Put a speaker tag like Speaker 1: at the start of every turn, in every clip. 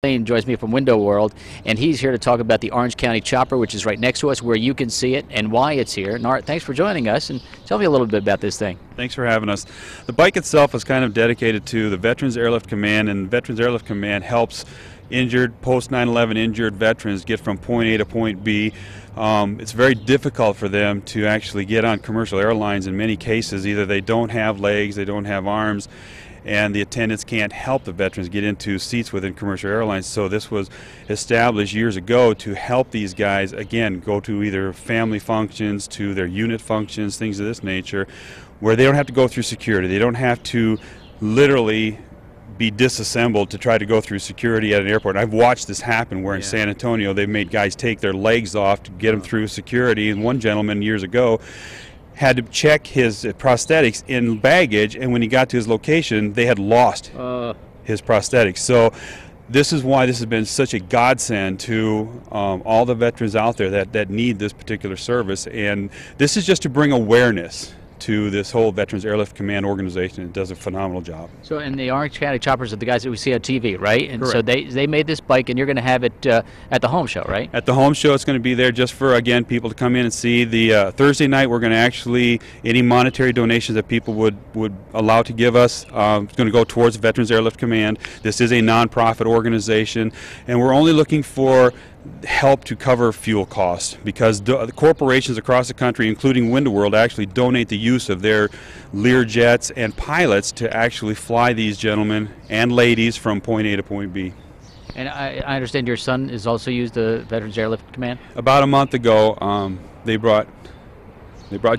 Speaker 1: Joins me from Window World, and he's here to talk about the Orange County Chopper, which is right next to us, where you can see it and why it's here. Nart, thanks for joining us, and tell me a little bit about this thing.
Speaker 2: Thanks for having us. The bike itself is kind of dedicated to the Veterans Airlift Command, and Veterans Airlift Command helps injured, post 9/11 injured veterans get from point A to point B. It's very difficult for them to actually get on commercial airlines in many cases. Either they don't have legs, they don't have arms, and the attendants can't help the veterans get into seats within commercial airlines. So this was established years ago to help these guys, again, go to either family functions, to their unit functions, things of this nature, where they don't have to go through security. They don't have to literally be disassembled to try to go through security at an airport. And I've watched this happen where in San Antonio they've made guys take their legs off to get them through security. And one gentleman years ago had to check his prosthetics in baggage, and when he got to his location, they had lost his prosthetics. So this is why this has been such a godsend to all the veterans out there that need this particular service. And this is just to bring awareness to this whole Veterans Airlift Command organization. It does a phenomenal job.
Speaker 1: So, and the Orange County Choppers are the guys that we see on TV, right? And
Speaker 2: correct.
Speaker 1: So they made this bike, and you're going to have it at the home show, right?
Speaker 2: At the home show, it's going to be there just for, again, people to come in and see. The Thursday night, we're going to actually, any monetary donations that people would allow to give us, it's going to go towards Veterans Airlift Command. This is a nonprofit organization, and we're only looking for help to cover fuel costs, because the corporations across the country, including Window World, actually donate the use of their Lear jets and pilots to actually fly these gentlemen and ladies from point A to point B.
Speaker 1: And I understand your son has also used the Veterans Airlift Command?
Speaker 2: About a month ago, they brought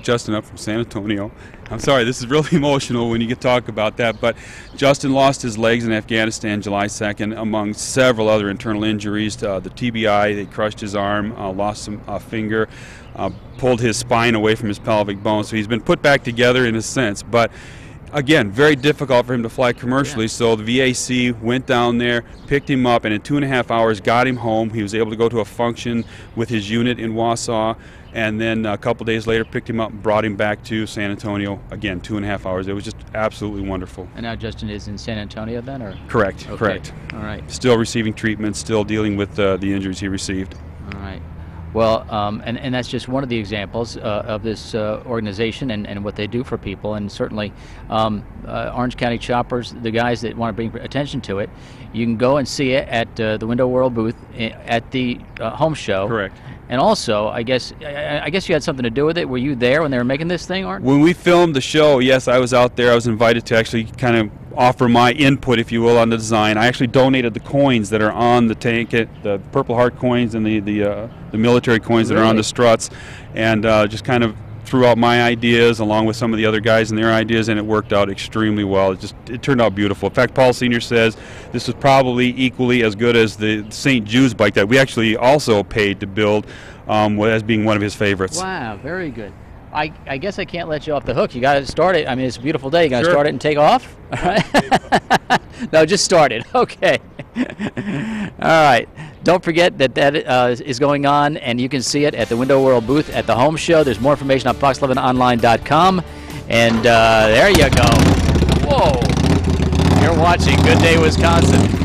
Speaker 2: Justin up from San Antonio. I'm sorry, this is really emotional when you get to talk about that, but Justin lost his legs in Afghanistan July 2nd, among several other internal injuries. The TBI, they crushed his arm, lost a finger, pulled his spine away from his pelvic bone, so he's been put back together in a sense. But again, very difficult for him to fly commercially, so the VAC went down there, picked him up, and in 2.5 hours got him home. He was able to go to a function with his unit in Wausau, and then a couple days later picked him up and brought him back to San Antonio. Again, 2.5 hours. It was just absolutely wonderful.
Speaker 1: And now Justin is in San Antonio then, or?
Speaker 2: Correct,
Speaker 1: okay.
Speaker 2: Correct.
Speaker 1: All right.
Speaker 2: Still receiving treatment, still dealing with the injuries he received.
Speaker 1: All right. Well, and that's just one of the examples of this organization and what they do for people. And certainly Orange County Choppers, the guys that want to bring attention to it, you can go and see it at the Window World booth at the home show.
Speaker 2: Correct.
Speaker 1: And also, I guess you had something to do with it. Were you there when they were making this thing, Art?
Speaker 2: When we filmed the show, yes, I was out there. I was invited to actually kind of offer my input, if you will, on the design. I actually donated the coins that are on the tank, the Purple Heart coins and the military coins that are on the struts, and just kind of threw out my ideas along with some of the other guys and their ideas, and it worked out extremely well. It turned out beautiful. In fact, Paul Sr. says this was probably equally as good as the St. Jude's bike that we actually also paid to build, as being one of his favorites.
Speaker 1: Wow, very good. I guess I can't let you off the hook. You got to start it. I mean, it's a beautiful day. You got to start it and take off? All right. No, just start it. Okay. All right. Don't forget that is going on, and you can see it at the Window World booth at the home show. There's more information on fox11online.com. And there you go. Whoa. You're watching Good Day Wisconsin.